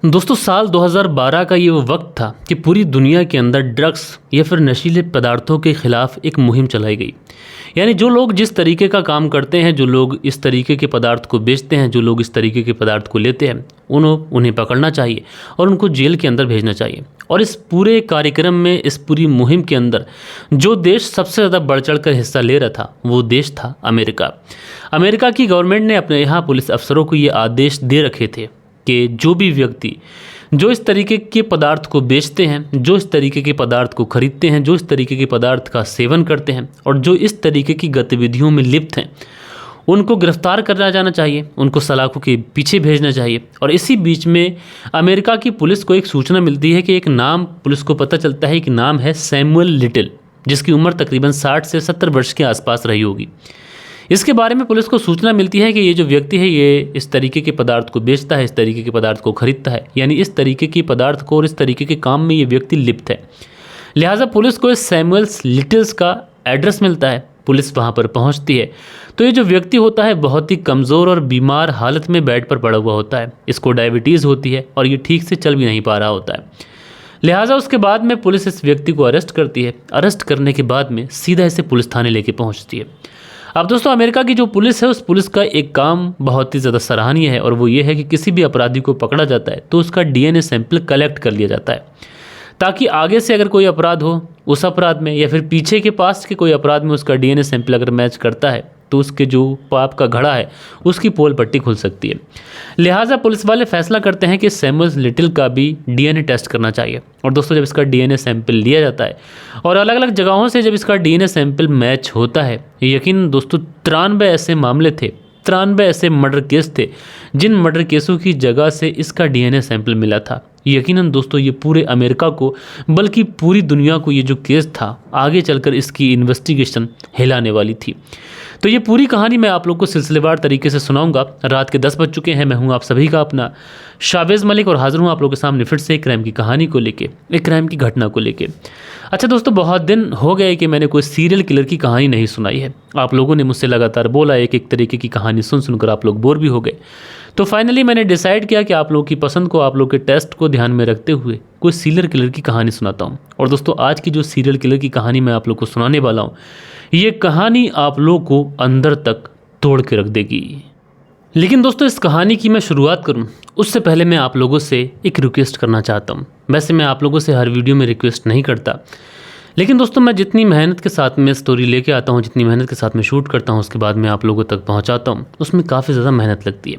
दोस्तों साल 2012 का ये वो वक्त था कि पूरी दुनिया के अंदर ड्रग्स या फिर नशीले पदार्थों के खिलाफ एक मुहिम चलाई गई। यानी जो लोग जिस तरीके का काम करते हैं, जो लोग इस तरीके के पदार्थ को बेचते हैं, जो लोग इस तरीके के पदार्थ को लेते हैं, उन्हें पकड़ना चाहिए और उनको जेल के अंदर भेजना चाहिए। और इस पूरे कार्यक्रम में, इस पूरी मुहिम के अंदर जो देश सबसे ज़्यादा बढ़ चढ़ कर हिस्सा ले रहा था वो देश था अमेरिका। अमेरिका की गवर्नमेंट ने अपने यहाँ पुलिस अफसरों को ये आदेश दे रखे थे कि जो भी व्यक्ति जो इस तरीके के पदार्थ को बेचते हैं, जो इस तरीके के पदार्थ को खरीदते हैं, जो इस तरीके के पदार्थ का सेवन करते हैं और जो इस तरीके की गतिविधियों में लिप्त हैं, उनको गिरफ्तार करना जाना चाहिए, उनको सलाखों के पीछे भेजना चाहिए। और इसी बीच में अमेरिका की पुलिस को एक सूचना मिलती है कि एक नाम पुलिस को पता चलता है कि नाम है सैमुअल लिटिल, जिसकी उम्र तकरीबन 60 से 70 वर्ष के आसपास रही होगी। इसके बारे में पुलिस को सूचना मिलती है कि ये जो व्यक्ति है ये इस तरीके के पदार्थ को बेचता है, इस तरीके के पदार्थ को खरीदता है, यानी इस तरीके के पदार्थ को और इस तरीके के काम में ये व्यक्ति लिप्त है। लिहाजा पुलिस को इस सैमुअल्स लिटिल्स का एड्रेस मिलता है। पुलिस वहाँ पर पहुँचती है तो ये जो व्यक्ति होता है बहुत ही कमज़ोर और बीमार हालत में बेड पर पड़ा हुआ होता है। इसको डायबिटीज़ होती है और ये ठीक से चल भी नहीं पा रहा होता है। लिहाजा उसके बाद में पुलिस इस व्यक्ति को अरेस्ट करती है। अरेस्ट करने के बाद में सीधा इसे पुलिस थाने लेके पहुँचती है। अब दोस्तों अमेरिका की जो पुलिस है उस पुलिस का एक काम बहुत ही ज़्यादा सराहनीय है और वो ये है कि किसी भी अपराधी को पकड़ा जाता है तो उसका डीएनए सैंपल कलेक्ट कर लिया जाता है, ताकि आगे से अगर कोई अपराध हो उस अपराध में या फिर पीछे के पास के कोई अपराध में उसका डीएनए सैंपल अगर मैच करता है तो उसके जो पाप का घड़ा है उसकी पोल पट्टी खुल सकती है। लिहाजा पुलिस वाले फैसला करते हैं कि सैमुअल लिटिल का भी डीएनए टेस्ट करना चाहिए। और दोस्तों जब इसका डीएनए सैंपल लिया जाता है और अलग अलग जगहों से जब इसका डीएनए सैंपल मैच होता है, यकीन दोस्तों 93 ऐसे मामले थे, 93 ऐसे मर्डर केस थे जिन मर्डर केसों की जगह से इसका डीएनए सैंपल मिला था। यकीनन दोस्तों ये पूरे अमेरिका को बल्कि पूरी दुनिया को ये जो केस था आगे चलकर इसकी इन्वेस्टिगेशन हिलाने वाली थी। तो ये पूरी कहानी मैं आप लोग को सिलसिलेवार तरीके से सुनाऊंगा। रात के 10 बज चुके हैं। मैं हूं आप सभी का अपना शावेज़ मलिक और हाजिर हूं आप लोगों के सामने फिर से एक क्राइम की कहानी को लेके, एक क्राइम की घटना को लेके। अच्छा दोस्तों बहुत दिन हो गए कि मैंने कोई सीरियल किलर की कहानी नहीं सुनाई है। आप लोगों ने मुझसे लगातार बोला एक एक तरीके की कहानी सुनकर आप लोग बोर भी हो गए। तो फाइनली मैंने डिसाइड किया कि आप लोगों की पसंद को, आप लोग के टेस्ट को ध्यान में रखते हुए कोई सीरियल किलर की कहानी सुनाता हूँ। और दोस्तों आज की जो सीरियल किलर की कहानी मैं आप लोग को सुनाने वाला हूँ, ये कहानी आप लोग को अंदर तक तोड़ के रख देगी। लेकिन दोस्तों इस कहानी की मैं शुरुआत करूं उससे पहले मैं आप लोगों से एक रिक्वेस्ट करना चाहता हूं। वैसे मैं आप लोगों से हर वीडियो में रिक्वेस्ट नहीं करता, लेकिन दोस्तों मैं जितनी मेहनत के साथ में स्टोरी लेके आता हूं, जितनी मेहनत के साथ में शूट करता हूं, उसके बाद मैं आप लोगों तक पहुंचाता हूं, उसमें काफ़ी ज़्यादा मेहनत लगती है।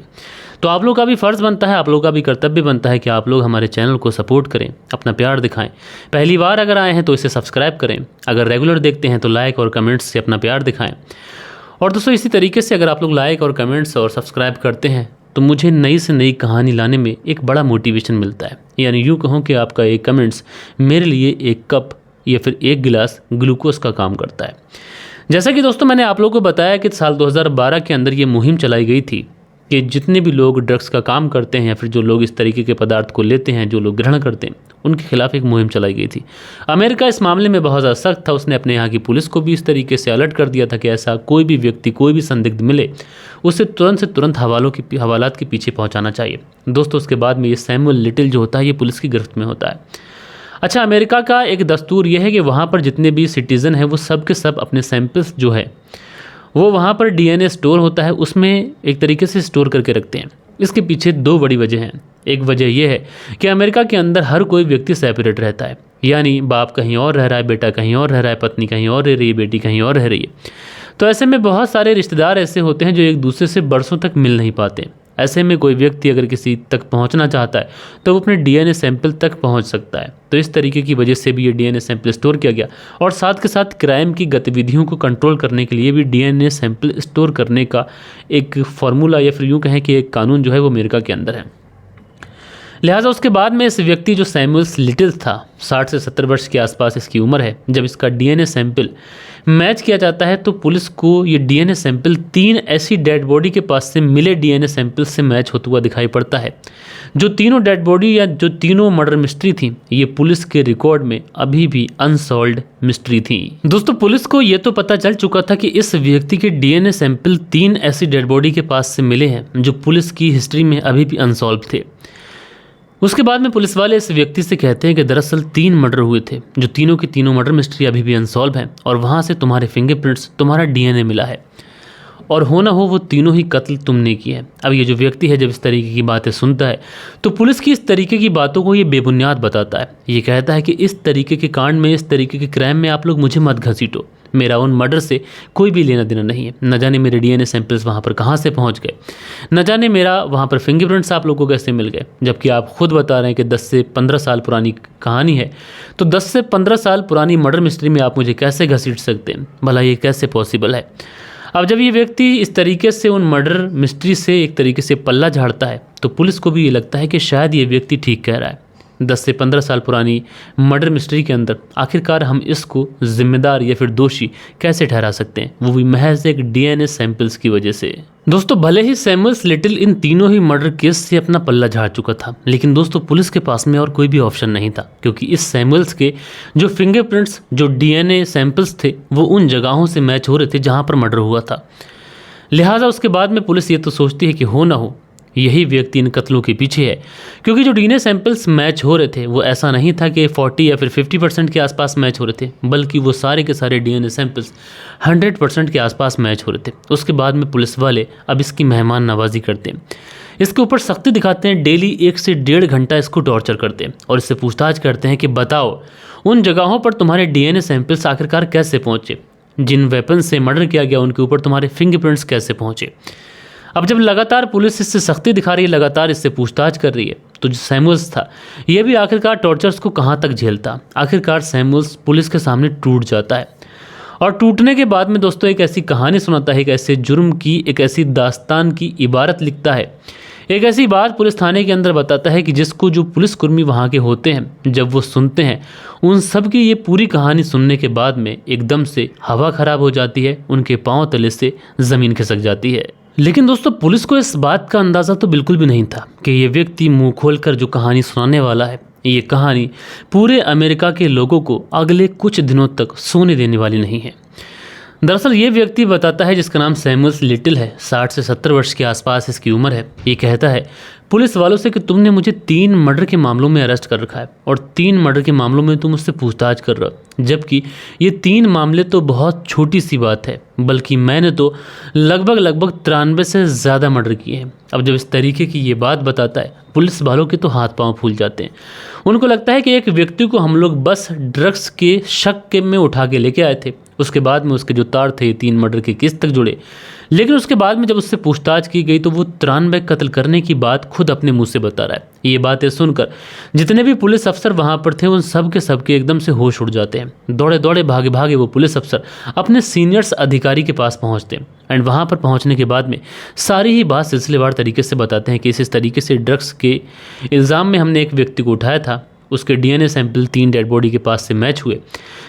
तो आप लोग का भी फ़र्ज़ बनता है, आप लोग का भी कर्तव्य बनता है कि आप लोग हमारे चैनल को सपोर्ट करें, अपना प्यार दिखाएं। पहली बार अगर आए हैं तो इसे सब्सक्राइब करें, अगर रेगुलर देखते हैं तो लाइक और कमेंट्स से अपना प्यार दिखाएं। और दोस्तों इसी तरीके से अगर आप लोग लाइक और कमेंट्स और सब्सक्राइब करते हैं तो मुझे नई से नई कहानी लाने में एक बड़ा मोटिवेशन मिलता है। यानी यूँ कहूँ कि आपका एक कमेंट्स मेरे लिए एक कप या फिर एक गिलास ग्लूकोज का काम करता है। जैसा कि दोस्तों मैंने आप लोगों को बताया कि साल 2012 के अंदर ये मुहिम चलाई गई थी कि जितने भी लोग ड्रग्स का काम करते हैं या फिर जो लोग इस तरीके के पदार्थ को लेते हैं, जो लोग ग्रहण करते हैं, उनके खिलाफ एक मुहिम चलाई गई थी। अमेरिका इस मामले में बहुत ज़्यादा सख्त था। उसने अपने यहाँ की पुलिस को भी इस तरीके से अलर्ट कर दिया था कि ऐसा कोई भी व्यक्ति, कोई भी संदिग्ध मिले उसे तुरंत से तुरंत हवालात के पीछे पहुँचाना चाहिए। दोस्तों उसके बाद में ये सैमुअल लिटिल जो होता है ये पुलिस की गिरफ्त में होता है। अच्छा अमेरिका का एक दस्तूर यह है कि वहाँ पर जितने भी सिटीज़न हैं वो सब के सब अपने सैंपल्स जो है वो वहाँ पर डीएनए स्टोर होता है, उसमें एक तरीके से स्टोर करके रखते हैं। इसके पीछे दो बड़ी वजह हैं। एक वजह यह है कि अमेरिका के अंदर हर कोई व्यक्ति सेपरेट रहता है, यानी बाप कहीं और रह रहा है, बेटा कहीं और रह रहा है, पत्नी कहीं और रह रही है, बेटी कहीं और रह रही है। तो ऐसे में बहुत सारे रिश्तेदार ऐसे होते हैं जो एक दूसरे से बरसों तक मिल नहीं पाते। ऐसे में कोई व्यक्ति अगर किसी तक पहुंचना चाहता है तो वो अपने डीएनए सैंपल तक पहुंच सकता है। तो इस तरीके की वजह से भी ये डीएनए सैंपल स्टोर किया गया और साथ के साथ क्राइम की गतिविधियों को कंट्रोल करने के लिए भी डीएनए सैंपल स्टोर करने का एक फार्मूला या फिर यूँ कहें कि एक कानून जो है वो अमेरिका के अंदर है। लिहाजा उसके बाद में इस व्यक्ति जो सैमुअल लिटिल था, 60 से 70 वर्ष के आसपास इसकी उम्र है, जब इसका डीएनए सैंपल मैच किया जाता है तो पुलिस को ये डीएनए सैंपल 3 ऐसी डेड बॉडी के पास से मिले डीएनए सैंपल से मैच होता हुआ दिखाई पड़ता है। जो तीनों डेड बॉडी या जो तीनों मर्डर मिस्ट्री थी ये पुलिस के रिकॉर्ड में अभी भी अनसॉल्व्ड मिस्ट्री थी। दोस्तों पुलिस को ये तो पता चल चुका था कि इस व्यक्ति के डीएनए सैंपल 3 ऐसी डेड बॉडी के पास से मिले हैं जो पुलिस की हिस्ट्री में अभी भी अनसॉल्व थे। उसके बाद में पुलिस वाले इस व्यक्ति से कहते हैं कि दरअसल 3 मर्डर हुए थे, जो तीनों की तीनों मर्डर मिस्ट्री अभी भी अनसॉल्व है और वहाँ से तुम्हारे फिंगरप्रिंट्स, तुम्हारा डीएनए मिला है और हो ना हो वो तीनों ही कत्ल तुमने किए हैं। अब ये जो व्यक्ति है जब इस तरीके की बातें सुनता है तो पुलिस की इस तरीके की बातों को ये बेबुनियाद बताता है। ये कहता है कि इस तरीके के कांड में, इस तरीके के क्राइम में आप लोग मुझे मत घसीटो, मेरा उन मर्डर से कोई भी लेना देना नहीं है। न जाने मेरे डीएनए सैंपल्स वहाँ पर कहाँ से पहुँच गए, न जाने मेरा वहाँ पर फिंगरप्रिंट्स आप लोगों को कैसे मिल गए, जबकि आप खुद बता रहे हैं कि 10 से 15 साल पुरानी कहानी है। तो 10 से 15 साल पुरानी मर्डर मिस्ट्री में आप मुझे कैसे घसीट सकते हैं, भला ये कैसे पॉसिबल है। अब जब ये व्यक्ति इस तरीके से उन मर्डर मिस्ट्री से एक तरीके से पल्ला झाड़ता है तो पुलिस को भी ये लगता है कि शायद ये व्यक्ति ठीक कह रहा है। 10 से 15 साल पुरानी मर्डर मिस्ट्री के अंदर आखिरकार हम इसको जिम्मेदार या फिर दोषी कैसे ठहरा सकते हैं, वो भी महज एक डीएनए सैंपल्स की वजह से। दोस्तों भले ही सैमुअल्स लिटिल इन तीनों ही मर्डर केस से अपना पल्ला झाड़ चुका था, लेकिन दोस्तों पुलिस के पास में और कोई भी ऑप्शन नहीं था, क्योंकि इस सैमुअल्स के जो फिंगरप्रिंट्स, जो डीएनए सैंपल्स थे वो उन जगहों से मैच हो रहे थे जहां पर मर्डर हुआ था। लिहाजा उसके बाद में पुलिस ये तो सोचती है कि हो ना हो यही व्यक्ति इन कत्लों के पीछे है, क्योंकि जो डीएनए सैंपल्स मैच हो रहे थे वो ऐसा नहीं था कि 40 या फिर 50% के आसपास मैच हो रहे थे, बल्कि वो सारे के सारे डीएनए सैंपल्स 100% के आसपास मैच हो रहे थे। उसके बाद में पुलिस वाले अब इसकी मेहमान नवाजी करते हैं, इसके ऊपर सख्ती दिखाते हैं, डेली 1 से 1.5 घंटा इसको टॉर्चर करते हैं और इससे पूछताछ करते हैं कि बताओ उन जगहों पर तुम्हारे डीएनए सैंपल्स आखिरकार कैसे पहुँचे, जिन वेपन से मर्डर किया गया उनके ऊपर तुम्हारे फिंगरप्रिंट्स कैसे पहुँचे। अब जब लगातार पुलिस इससे सख्ती दिखा रही है, लगातार इससे पूछताछ कर रही है, तो जो सैमुअल्स था ये भी आखिरकार टॉर्चर्स को कहाँ तक झेलता। आखिरकार सैमुअल्स पुलिस के सामने टूट जाता है और टूटने के बाद में दोस्तों एक ऐसी कहानी सुनाता है, एक ऐसे जुर्म की, एक ऐसी दास्तान की इबारत लिखता है, एक ऐसी बात पुलिस थाने के अंदर बताता है कि जिसको जो पुलिसकर्मी वहाँ के होते हैं जब वो सुनते हैं, उन सब की ये पूरी कहानी सुनने के बाद में एकदम से हवा खराब हो जाती है, उनके पाँव तले से ज़मीन खिसक जाती है। लेकिन दोस्तों पुलिस को इस बात का अंदाज़ा तो बिल्कुल भी नहीं था कि ये व्यक्ति मुंह खोलकर जो कहानी सुनाने वाला है, ये कहानी पूरे अमेरिका के लोगों को अगले कुछ दिनों तक सोने देने वाली नहीं है। दरअसल ये व्यक्ति बताता है, जिसका नाम सैमुअल्स लिटिल है, 60 से 70 वर्ष के आसपास इसकी उम्र है। ये कहता है पुलिस वालों से कि तुमने मुझे 3 मर्डर के मामलों में अरेस्ट कर रखा है और 3 मर्डर के मामलों में तुम मुझसे पूछताछ कर रहे हो, जबकि ये 3 मामले तो बहुत छोटी सी बात है, बल्कि मैंने तो लगभग 93 से ज़्यादा मर्डर किए हैं। अब जब इस तरीके की ये बात बताता है पुलिस वालों के तो हाथ पांव फूल जाते हैं। उनको लगता है कि एक व्यक्ति को हम लोग बस ड्रग्स के शक के में उठा के लेके आए थे, उसके बाद में उसके जो तार थे 3 मर्डर के केस तक जुड़े, लेकिन उसके बाद में जब उससे पूछताछ की गई तो वो 93 कत्ल करने की बात खुद अपने मुंह से बता रहा है। ये बातें सुनकर जितने भी पुलिस अफसर वहाँ पर थे उन सब के एकदम से होश उड़ जाते हैं। दौड़े दौड़े भागे भागे वो पुलिस अफसर अपने सीनियर्स अधिकारी के पास पहुँचते हैं एंड वहाँ पर पहुँचने के बाद में सारी ही बात सिलसिलेवार तरीके से बताते हैं कि इस तरीके से ड्रग्स के इल्ज़ाम में हमने एक व्यक्ति को उठाया था, उसके डीएनए सैंपल 3 डेड बॉडी के पास से मैच हुए,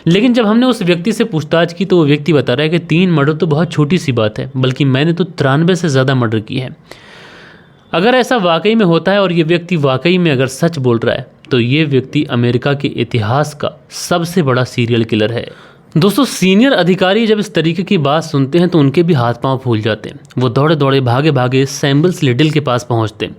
लेकिन जब हमने उस व्यक्ति से पूछताछ की तो वो व्यक्ति बता रहा है कि 3 मर्डर तो बहुत छोटी सी बात है, बल्कि मैंने तो 93 से ज़्यादा मर्डर किए हैं। अगर ऐसा वाकई में होता है और ये व्यक्ति वाकई में अगर सच बोल रहा है तो ये व्यक्ति अमेरिका के इतिहास का सबसे बड़ा सीरियल किलर है। दोस्तों सीनियर अधिकारी जब इस तरीके की बात सुनते हैं तो उनके भी हाथ पांव फूल जाते हैं। वो दौड़े दौड़े भागे भागे सैमुअल्स लिटिल के पास पहुंचते हैं,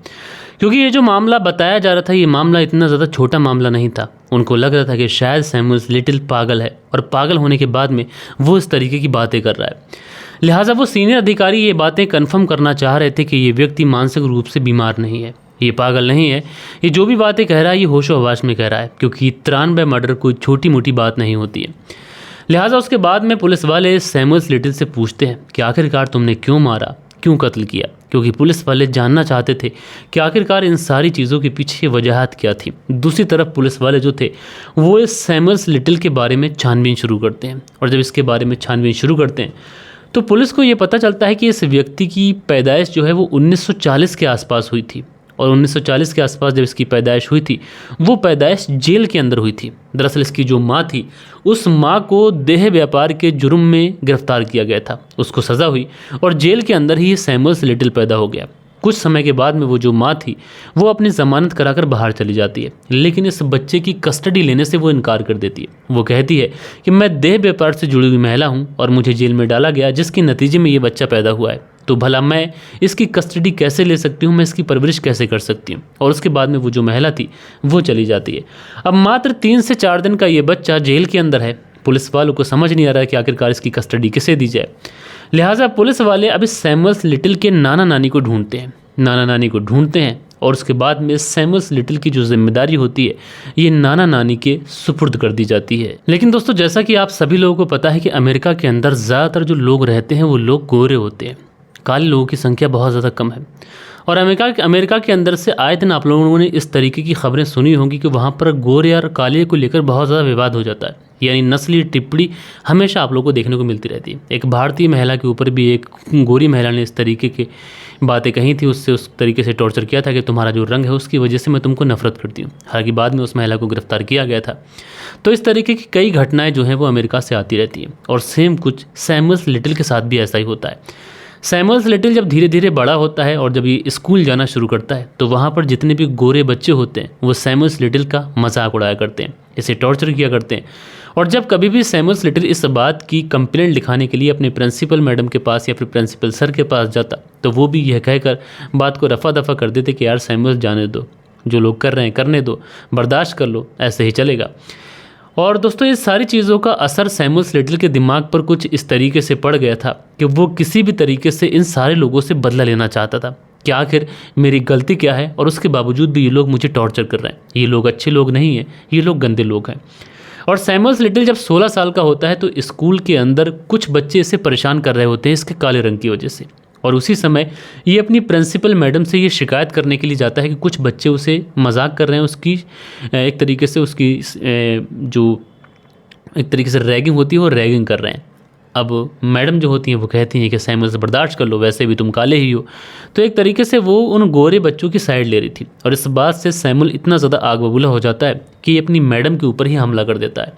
क्योंकि ये जो मामला बताया जा रहा था ये मामला इतना ज़्यादा छोटा मामला नहीं था। उनको लग रहा था कि शायद सैमुअल्स लिटिल पागल है और पागल होने के बाद में वो इस तरीके की बातें कर रहा है। लिहाजा वो सीनियर अधिकारी ये बातें कन्फर्म करना चाह रहे थे कि ये व्यक्ति मानसिक रूप से बीमार नहीं है, ये पागल नहीं है, ये जो भी बातें कह रहा है ये होशो हवास में कह रहा है, क्योंकि 93 मर्डर कोई छोटी मोटी बात नहीं होती है। लिहाजा उसके बाद में पुलिस वाले सैमुअल्स लिटिल से पूछते हैं कि आखिरकार तुमने क्यों मारा, क्यों कत्ल किया, क्योंकि पुलिस वाले जानना चाहते थे कि आखिरकार इन सारी चीज़ों के पीछे वजह क्या थी। दूसरी तरफ पुलिस वाले जो थे वो इस सैमुअल्स लिटिल के बारे में छानबीन शुरू करते हैं और जब इसके बारे में छानबीन शुरू करते हैं तो पुलिस को ये पता चलता है कि इस व्यक्ति की पैदाइश जो है वो 1940 के आसपास हुई थी और 1940 के आसपास जब इसकी पैदाइश हुई थी वो पैदाइश जेल के अंदर हुई थी। दरअसल इसकी जो माँ थी उस माँ को देह व्यापार के जुर्म में गिरफ्तार किया गया था, उसको सज़ा हुई और जेल के अंदर ही सैमुअल्स लिटिल पैदा हो गया। कुछ समय के बाद में वो जो माँ थी वो अपनी ज़मानत कराकर बाहर चली जाती है, लेकिन इस बच्चे की कस्टडी लेने से वो इनकार कर देती है। वो कहती है कि मैं देह व्यापार से जुड़ी हुई महिला हूँ और मुझे जेल में डाला गया, जिसके नतीजे में ये बच्चा पैदा हुआ है। तो भला मैं इसकी कस्टडी कैसे ले सकती हूँ, मैं इसकी परवरिश कैसे कर सकती हूँ। और उसके बाद में वो जो महिला थी वो चली जाती है। अब मात्र 3 से 4 दिन का ये बच्चा जेल के अंदर है। पुलिस वालों को समझ नहीं आ रहा है कि आखिरकार इसकी कस्टडी किसे दी जाए। लिहाजा पुलिस वाले अभी सैमुअल्स लिटिल के नाना नानी को ढूंढते हैं। नाना नानी को ढूंढते हैं और उसके बाद में सैमुअल्स लिटिल की जो जिम्मेदारी होती है ये नाना नानी के सुपुर्द कर दी जाती है। लेकिन दोस्तों, जैसा कि आप सभी लोगों को पता है कि अमेरिका के अंदर ज़्यादातर जो लोग रहते हैं वो लोग गोरे होते हैं। काले लोगों की संख्या बहुत ज़्यादा कम है। और अमेरिका के अंदर से आए दिन आप लोगों ने इस तरीके की खबरें सुनी होंगी कि वहाँ पर गोरे और काले को लेकर बहुत ज़्यादा विवाद हो जाता है। यानी नस्ली टिप्पणी हमेशा आप लोगों को देखने को मिलती रहती है। एक भारतीय महिला के ऊपर भी एक गोरी महिला ने इस तरीके की बातें कही थी, उससे उस तरीके से टॉर्चर किया था कि तुम्हारा जो रंग है उसकी वजह से मैं तुमको नफरत करती हूँ। हालांकि बाद में उस महिला को गिरफ्तार किया गया था। तो इस तरीके की कई घटनाएं जो हैं वो अमेरिका से आती रहती हैं। और सेम कुछ सैमुअल्स लिटिल के साथ भी ऐसा ही होता है। सैमुअल्स लिटिल जब धीरे धीरे बड़ा होता है और जब ये स्कूल जाना शुरू करता है तो वहाँ पर जितने भी गोरे बच्चे होते हैं वो सैमुअल्स लिटिल का मजाक उड़ाया करते हैं, इसे टॉर्चर किया करते हैं। और जब कभी भी सैमुअल्स लिटिल इस बात की कंप्लेंट लिखाने के लिए अपने प्रिंसिपल मैडम के पास या फिर प्रिंसिपल सर के पास जाता तो वो भी यह कहकर बात को रफा दफा कर देते कि यार सैमुअल्स जाने दो, जो लोग कर रहे हैं करने दो, बर्दाश्त कर लो, ऐसे ही चलेगा। और दोस्तों, ये सारी चीज़ों का असर सैमुअल्स लिटिल के दिमाग पर कुछ इस तरीके से पड़ गया था कि वो किसी भी तरीके से इन सारे लोगों से बदला लेना चाहता था कि आखिर मेरी गलती क्या है और उसके बावजूद भी ये लोग मुझे टॉर्चर कर रहे हैं। ये लोग अच्छे लोग नहीं हैं, ये लोग गंदे लोग हैं। और सैमुअल्स लिटिल जब 16 साल का होता है तो स्कूल के अंदर कुछ बच्चे इसे परेशान कर रहे होते हैं इसके काले रंग की वजह से। और उसी समय ये अपनी प्रिंसिपल मैडम से ये शिकायत करने के लिए जाता है कि कुछ बच्चे उसे मजाक कर रहे हैं, उसकी एक तरीके से उसकी जो एक तरीके से रैगिंग होती है वो रैगिंग कर रहे हैं। अब मैडम जो होती हैं वो कहती हैं कि सैमुअल से बर्दाश्त कर लो, वैसे भी तुम काले ही हो। तो एक तरीके से वो उन गोरे बच्चों की साइड ले रही थी। और इस बात से सैमुअल इतना ज़्यादा आग बबूला हो जाता है कि ये अपनी मैडम के ऊपर ही हमला कर देता है।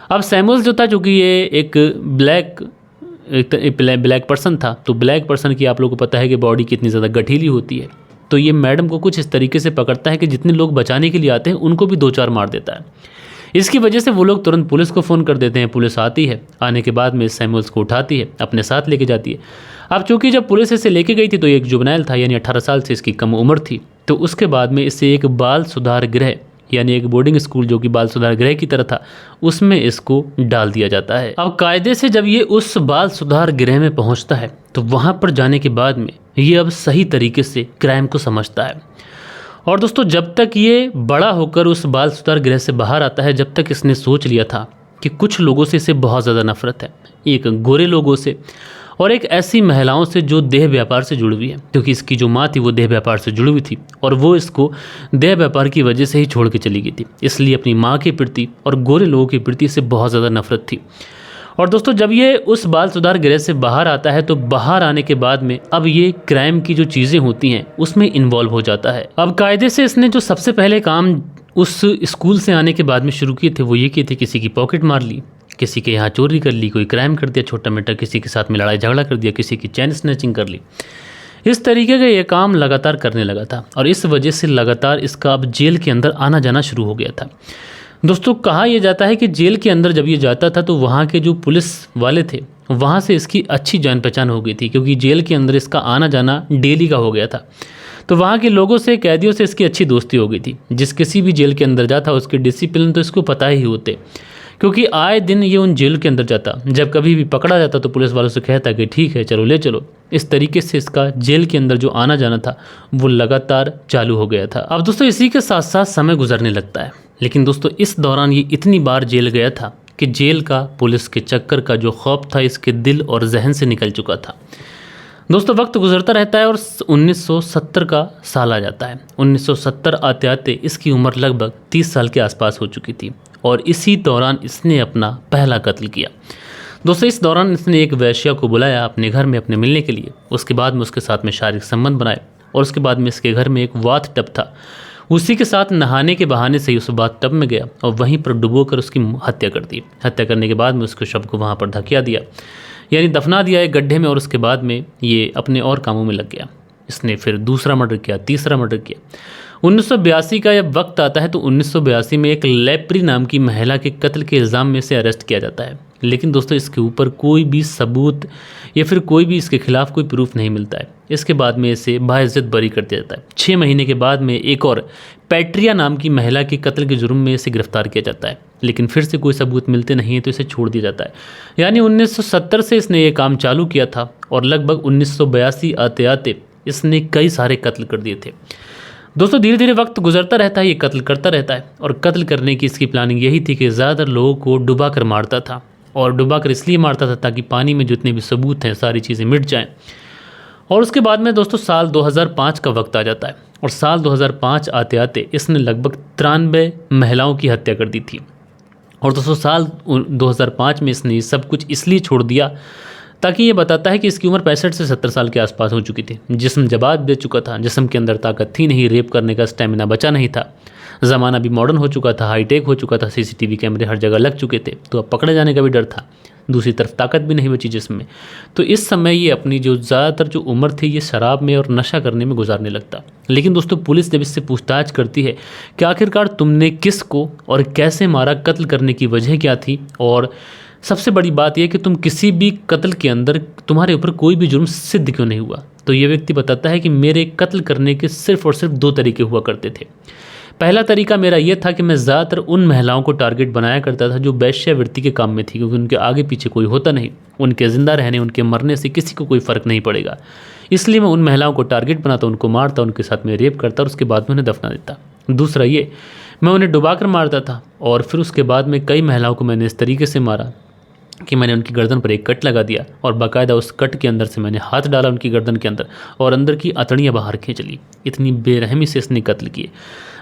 अब सैमुअल जो था, चूँकि ये एक ब्लैक पर्सन था, तो ब्लैक पर्सन की आप लोगों को पता है कि बॉडी कितनी ज़्यादा गठीली होती है। तो ये मैडम को कुछ इस तरीके से पकड़ता है कि जितने लोग बचाने के लिए आते हैं उनको भी 2-4 मार देता है। इसकी वजह से वो लोग तुरंत पुलिस को फ़ोन कर देते हैं। पुलिस आती है, आने के बाद में सैमुअल्स को उठाती है, अपने साथ लेके जाती है। अब चूँकि जब पुलिस इसे लेके गई थी तो एक जुवेनाइल था, यानी 18 साल से इसकी कम उम्र थी। तो उसके बाद में इसे एक बाल सुधार गृह यानी एक बोर्डिंग स्कूल जो कि बाल सुधार गृह की तरह था उसमें इसको डाल दिया जाता है। अब कायदे से जब ये उस बाल सुधार गृह में पहुंचता है तो वहां पर जाने के बाद में ये अब सही तरीके से क्राइम को समझता है। और दोस्तों, जब तक ये बड़ा होकर उस बाल सुधार गृह से बाहर आता है, जब तक इसने सोच लिया था कि कुछ लोगों से इसे बहुत ज़्यादा नफरत है, एक गोरे लोगों से और एक ऐसी महिलाओं से जो देह व्यापार से जुड़ी हुई है, क्योंकि इसकी जो माँ थी वो देह व्यापार से जुड़ी हुई थी और वो इसको देह व्यापार की वजह से ही छोड़ के चली गई थी। इसलिए अपनी माँ के प्रति और गोरे लोगों के प्रति से बहुत ज़्यादा नफरत थी। और दोस्तों, जब ये उस बाल सुधार गृह से बाहर आता है तो बाहर आने के बाद में अब ये क्राइम की जो चीज़ें होती हैं उसमें इन्वॉल्व हो जाता है। अब कायदे से इसने जो सबसे पहले काम उस स्कूल से आने के बाद में शुरू किए थे वो ये किए थे, किसी की पॉकेट मार ली, किसी के यहाँ चोरी कर ली, कोई क्राइम कर दिया छोटा मोटा, किसी के साथ में लड़ाई झगड़ा कर दिया, किसी की चैन स्नैचिंग कर ली। इस तरीके का ये काम लगातार करने लगा था और इस वजह से लगातार इसका अब जेल के अंदर आना जाना शुरू हो गया था। दोस्तों, कहा यह जाता है कि जेल के अंदर जब ये जाता था तो वहाँ के जो पुलिस वाले थे वहाँ से इसकी अच्छी जान पहचान हो गई थी, क्योंकि जेल के अंदर इसका आना जाना डेली का हो गया था। तो वहाँ के लोगों से, कैदियों से इसकी अच्छी दोस्ती हो गई थी। जिस किसी भी जेल के अंदर जाता उसके डिसिप्लिन तो इसको पता ही होते, क्योंकि आए दिन ये उन जेल के अंदर जाता। जब कभी भी पकड़ा जाता तो पुलिस वालों से कहता कि ठीक है चलो ले चलो। इस तरीके से इसका जेल के अंदर जो आना जाना था वो लगातार चालू हो गया था। अब दोस्तों, इसी के साथ साथ समय गुजरने लगता है, लेकिन दोस्तों इस दौरान ये इतनी बार जेल गया था कि जेल का, पुलिस के चक्कर का जो खौफ था इसके दिल और जहन से निकल चुका था। दोस्तों, वक्त गुजरता रहता है और 1970 का साल आ जाता है। 1970 आते आते इसकी उम्र लगभग 30 साल के आसपास हो चुकी थी और इसी दौरान इसने अपना पहला कत्ल किया। दोस्तों, इस दौरान इसने एक वेश्या को बुलाया अपने घर में अपने मिलने के लिए। उसके बाद में उसके साथ में शारीरिक संबंध बनाए और उसके बाद में इसके घर में एक बाथ टब था, उसी के साथ नहाने के बहाने से ही उस बाथ टब में गया और वहीं पर डुबोकर उसकी हत्या कर दी। हत्या करने के बाद में उसके शव को वहाँ पर धकिया दिया, यानी दफना दिया एक गड्ढे में, और उसके बाद में ये अपने और कामों में लग गया। इसने फिर दूसरा मर्डर किया, तीसरा मर्डर किया। 1982 का जब वक्त आता है तो 1982 में एक लेप्री नाम की महिला के कत्ल के इल्ज़ाम में से अरेस्ट किया जाता है। लेकिन दोस्तों इसके ऊपर कोई भी सबूत या फिर कोई भी इसके खिलाफ कोई प्रूफ नहीं मिलता है। इसके बाद में इसे बाइज्जत बरी कर दिया जाता है। 6 महीने के बाद में एक और पैट्रिया नाम की महिला के कत्ल के जुर्म में इसे गिरफ्तार किया जाता है, लेकिन फिर से कोई सबूत मिलते नहीं है तो इसे छोड़ दिया जाता है। यानी 1970 से इसने ये काम चालू किया था और लगभग 1982 आते आते इसने कई सारे कत्ल कर दिए थे। दोस्तों धीरे धीरे वक्त गुजरता रहता है, ये कत्ल करता रहता है और कत्ल करने की इसकी प्लानिंग यही थी कि ज़्यादातर लोगों को डुबा कर मारता था, और डुबा कर इसलिए मारता था ताकि पानी में जितने भी सबूत हैं सारी चीज़ें मिट जाएं। और उसके बाद में दोस्तों साल 2005 का वक्त आ जाता है और साल 2005 आते आते इसने लगभग 93 महिलाओं की हत्या कर दी थी। और दोस्तों साल 2005 में इसने सब कुछ इसलिए छोड़ दिया ताकि ये बताता है कि इसकी उम्र 65 से 70 साल के आसपास हो चुकी थी। जिस्म जवाब दे चुका था, जिस्म के अंदर ताकत थी नहीं, रेप करने का स्टेमिना बचा नहीं था, ज़माना भी मॉडर्न हो चुका था, हाईटेक हो चुका था, सीसीटीवी कैमरे हर जगह लग चुके थे, तो अब पकड़े जाने का भी डर था। दूसरी तरफ ताकत भी नहीं बची जिस्म में। तो इस समय ये अपनी जो ज़्यादातर जो उम्र थी ये शराब में और नशा करने में गुजारने लगता। लेकिन दोस्तों पुलिस जब इससे पूछताछ करती है कि आखिरकार तुमने किस को और कैसे मारा, कत्ल करने की वजह क्या थी, और सबसे बड़ी बात यह कि तुम किसी भी कत्ल के अंदर तुम्हारे ऊपर कोई भी जुर्म सिद्ध क्यों नहीं हुआ, तो ये व्यक्ति बताता है कि मेरे कत्ल करने के सिर्फ और सिर्फ 2 तरीके हुआ करते थे। पहला तरीका मेरा यह था कि मैं ज़्यादातर उन महिलाओं को टारगेट बनाया करता था जो वेश्यावृत्ति के काम में थी, क्योंकि उनके आगे पीछे कोई होता नहीं, उनके ज़िंदा रहने उनके मरने से किसी को कोई फ़र्क नहीं पड़ेगा, इसलिए मैं उन महिलाओं को टारगेट बनाता, उनको मारता, उनके साथ में रेप करता और उसके बाद में उन्हें दफना देता। दूसरा ये, मैं उन्हें डुबा कर मारता था और फिर उसके बाद में कई महिलाओं को मैंने इस तरीके से मारा कि मैंने उनकी गर्दन पर एक कट लगा दिया और बाकायदा उस कट के अंदर से मैंने हाथ डाला उनकी गर्दन के अंदर और अंदर की अतड़ियाँ बाहर खींच ली। इतनी बेरहमी से इसने कत्ल किए।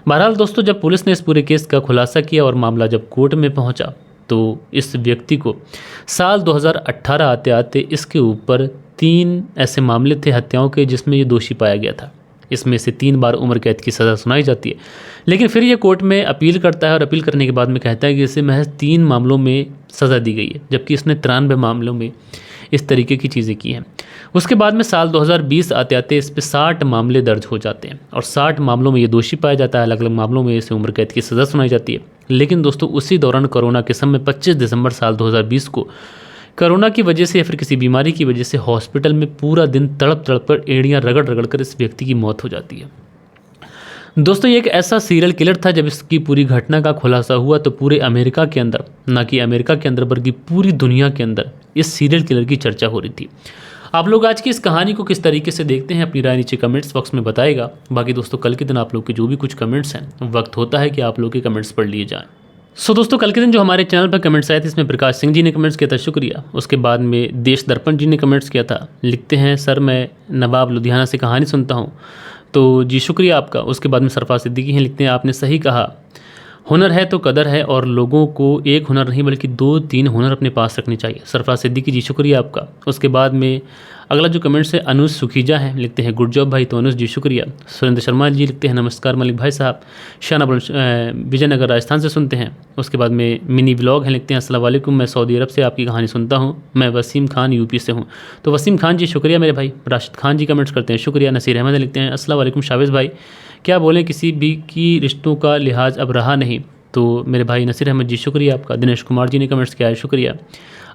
बहरहाल दोस्तों जब पुलिस ने इस पूरे केस का खुलासा किया और मामला जब कोर्ट में पहुंचा तो इस व्यक्ति को साल 2018 आते आते इसके ऊपर 3 ऐसे मामले थे हत्याओं के जिसमें ये दोषी पाया गया था। इसमें से 3 बार उम्र कैद की सज़ा सुनाई जाती है, लेकिन फिर ये कोर्ट में अपील करता है और अपील करने के बाद में कहता है कि इसे महज 3 मामलों में सज़ा दी गई है, जबकि इसने 93 मामलों में इस तरीके की चीज़ें की हैं। उसके बाद में साल 2020 आते आते इस पर 60 मामले दर्ज हो जाते हैं और 60 मामलों में ये दोषी पाया जाता है, अलग अलग मामलों में इसे उम्र कैद की सज़ा सुनाई जाती है। लेकिन दोस्तों उसी दौरान कोरोना के समय 25 दिसंबर साल 2020 को कोरोना की वजह से या फिर किसी बीमारी की वजह से हॉस्पिटल में पूरा दिन तड़प तड़प कर एड़ियाँ रगड़ रगड़ कर इस व्यक्ति की मौत हो जाती है। दोस्तों ये एक ऐसा सीरियल किलर था, जब इसकी पूरी घटना का खुलासा हुआ तो पूरे अमेरिका के अंदर, ना कि अमेरिका के अंदर बल्कि पूरी दुनिया के अंदर इस सीरियल किलर की चर्चा हो रही थी। आप लोग आज की इस कहानी को किस तरीके से देखते हैं अपनी राय नीचे कमेंट्स बॉक्स में बताएगा। बाकी दोस्तों कल के दिन आप लोग के जो भी कुछ कमेंट्स हैं वक्त होता है कि आप लोग के कमेंट्स पढ़ लिए जाएँ। दोस्तों कल के दिन जो हमारे चैनल पर कमेंट्स आए थे इसमें प्रकाश सिंह जी ने कमेंट्स किया था, शुक्रिया। उसके बाद में देश दर्पण जी ने कमेंट्स किया था, लिखते हैं सर मैं नवाब लुधियाना से कहानी सुनता हूँ, तो जी शुक्रिया आपका। उसके बाद में सरफराज सिद्दीकी हैं, लिखते हैं आपने सही कहा, हुनर है तो कदर है और लोगों को एक हुनर नहीं बल्कि 2-3 हुनर अपने पास रखने चाहिए। सरफराज सिद्दीकी जी शुक्रिया आपका। उसके बाद में अगला जो कमेंट्स है अनुज सुखीजा है, लिखते हैं गुड जॉब भाई, तो अनुज जी शुक्रिया। सुरेंद्र शर्मा जी लिखते हैं नमस्कार मलिक भाई साहब, शाना विजयनगर राजस्थान से सुनते हैं। उसके बाद में मिनी व्लॉग हैं, लिखते हैं अस्सलाम वालेकुम, मैं सऊदी अरब से आपकी कहानी सुनता हूँ, मैं वसीम खान यूपी से हूँ, तो वसीम खान जी शुक्रिया मेरे भाई। राशिद खान जी कमेंट्स करते हैं, शुक्रिया। नसीर अहमद लिखते हैं अस्सलाम वालेकुम शावेज़ भाई, क्या बोलें किसी भी की रिश्तों का लिहाज अब रहा नहीं, तो मेरे भाई नसीर अहमद जी शुक्रिया आपका। दिनेश कुमार जी ने कमेंट्स किया है, शुक्रिया।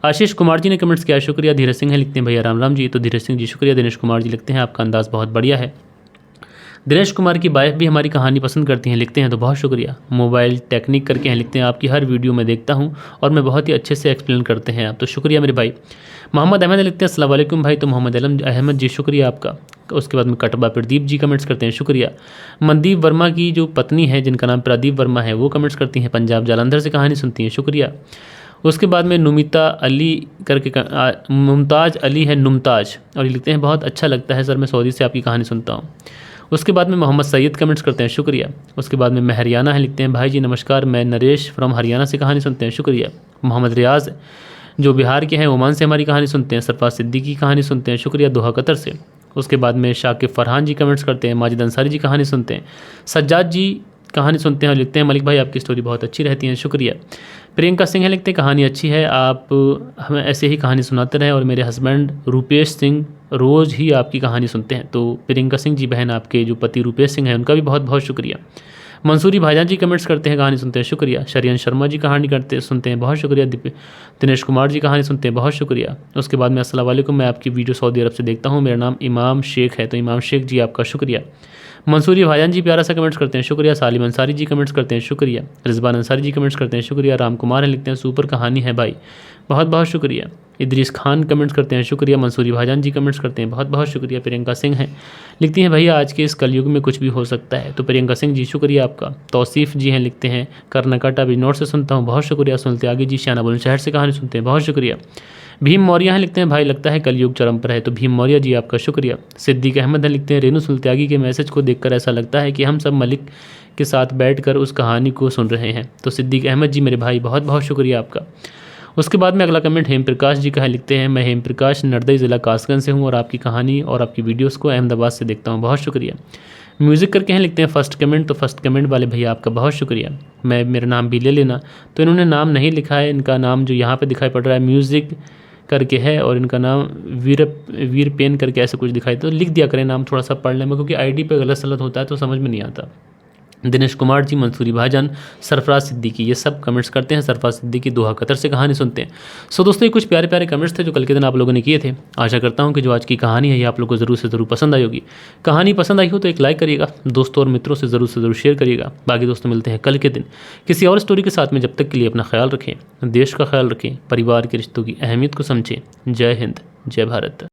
आशीष कुमार जी ने कमेंट्स किया है, शुक्रिया। धीरज सिंह है, लिखते हैं भैया राम राम जी, तो धीरज सिंह जी शुक्रिया। दिनेश कुमार जी लिखते हैं आपका अंदाज़ बहुत बढ़िया है। दिनेश कुमार की वाइफ भी हमारी कहानी पसंद करती हैं, लिखते हैं तो बहुत शुक्रिया। मोबाइल टेक्निक करके हैं, लिखते हैं आपकी हर वीडियो में देखता हूँ और मैं बहुत ही अच्छे से एक्सप्लेन करते हैं आप, तो शुक्रिया मेरे भाई। मोहम्मद अहमद लिखते हैं अस्सलाम वालेकुम भाई, तो मोहम्मद अहमद जी शुक्रिया आपका। उसके बाद में कटबा प्रदीप जी कमेंट्स करते हैं, शुक्रिया। मनदीप वर्मा की जो पत्नी है जिनका नाम प्रदीप वर्मा है वो कमेंट्स करती हैं, पंजाब जालंधर से कहानी सुनती हैं, शुक्रिया। उसके बाद में नुमिता अली करके मुमताज़ अली है नुमताज, और ये लिखते हैं बहुत अच्छा लगता है सर, मैं सऊदी से आपकी कहानी सुनता हूँ। उसके बाद में मोहम्मद सैयद कमेंट्स करते हैं, शुक्रिया। उसके बाद में हरियाणा है, लिखते हैं भाई जी नमस्कार, मैं नरेश फ्रॉम हरियाणा से कहानी सुनते हैं, शुक्रिया। मोहम्मद रियाज जो बिहार के हैं ओमान से हमारी कहानी सुनते हैं, सरफराज सिद्दीकी की कहानी सुनते हैं, शुक्रिया, दोहा कतर से। उसके बाद में शाकिब फरहान जी कमेंट्स करते हैं, माजिद अंसारी जी कहानी सुनते हैं, सज्जाद जी कहानी सुनते हैं और लिखते हैं मलिक भाई आपकी स्टोरी बहुत अच्छी रहती है, शुक्रिया। प्रियंका सिंह है, लिखते हैं कहानी अच्छी है, आप हमें ऐसे ही कहानी सुनाते रहें और मेरे हस्बैंड रूपेश सिंह रोज़ ही आपकी कहानी सुनते हैं, तो प्रियंका सिंह जी बहन आपके जो पति रूपेश सिंह हैं उनका भी बहुत बहुत शुक्रिया। मंसूरी भाईजान जी कमेंट्स करते हैं, कहानी सुनते हैं, शुक्रिया। शरियन शर्मा जी कहानी सुनते हैं, बहुत शुक्रिया। दिनेश कुमार जी कहानी सुनते हैं, बहुत शुक्रिया। उसके बाद में अस्सलाम वालेकुम, मैं आपकी वीडियो सऊदी अरब से देखता हूँ, मेरा नाम इमाम शेख है। तो इमाम शेख जी आपका शुक्रिया। मंसूरी भाईजान जी प्यारा सा कमेंट्स करते हैं, शुक्रिया। सालिम अंसारी जी कमेंट्स करते हैं, शुक्रिया। रिजवान अंसारी जी कमेंट्स करते हैं, शुक्रिया। राम कुमार हैं, लिखते हैं सुपर कहानी है भाई, बहुत बहुत शुक्रिया। इदरीस खान कमेंट्स करते हैं, शुक्रिया। मंसूरी भाईजान जी कमेंट्स करते हैं, बहुत बहुत शुक्रिया। प्रियंका सिंह हैं, लिखती हैं भैया आज के इस कलयुग में कुछ भी हो सकता है। तो प्रियंका सिंह जी शुक्रिया आपका। तौसीफ़ जी हैं, लिखते हैं करनाकाटा बिजनौर से सुनता हूँ, बहुत शुक्रिया। सुनते आगे जी श्याना बुलंदशहर से कहानी सुनते हैं, बहुत शुक्रिया। भीम मौर्य हैं, लिखते हैं भाई लगता है कलयुग चरम पर है। तो भीम मौर्य जी आपका शुक्रिया। सिद्दीक अहमद हैं, लिखते हैं रेनू सुल्त्यागी के मैसेज को देखकर ऐसा लगता है कि हम सब मलिक के साथ बैठकर उस कहानी को सुन रहे हैं। तो सिद्दीक अहमद जी मेरे भाई, बहुत बहुत शुक्रिया आपका। उसके बाद में अगला कमेंट हेम प्रकाश जी का है, लिखते हैं मैं हेम प्रकाश नर्दई ज़िला कासगंज से हूँ और आपकी कहानी और आपकी वीडियोस को अहमदाबाद से देखता हूँ, बहुत शुक्रिया। म्यूज़िक करके हैं, लिखते हैं फर्स्ट कमेंट। तो फर्स्ट कमेंट वाले भैया आपका बहुत शुक्रिया। मेरा नाम भी ले लेना। तो इन्होंने नाम नहीं लिखा है, इनका नाम जो यहाँ पे दिखाई पड़ रहा है म्यूज़िक करके है और इनका नाम वीर पेन करके ऐसे कुछ दिखाई, तो लिख दिया करें नाम थोड़ा सा पढ़ लें में, क्योंकि आईडी पे गलत सलत होता है तो समझ में नहीं आता। दिनेश कुमार जी, मंसूरी भाईजान, सरफराज सिद्दीकी, ये सब कमेंट्स करते हैं। सरफराज सिद्दीकी दोहा कतर से कहानी सुनते हैं। सो दोस्तों ये कुछ प्यारे प्यारे कमेंट्स थे जो कल के दिन आप लोगों ने किए थे। आशा करता हूँ कि जो आज की कहानी है ये आप लोगों को ज़रूर से ज़रूर पसंद आई होगी। कहानी पसंद आई हो तो एक लाइक करिएगा, दोस्तों और मित्रों से ज़रूर शेयर करिएगा। बाकी दोस्तों मिलते हैं कल के दिन किसी और स्टोरी के साथ में। जब तक के लिए अपना ख्याल रखें, देश का ख्याल रखें, परिवार के रिश्तों की अहमियत को समझें। जय हिंद, जय भारत।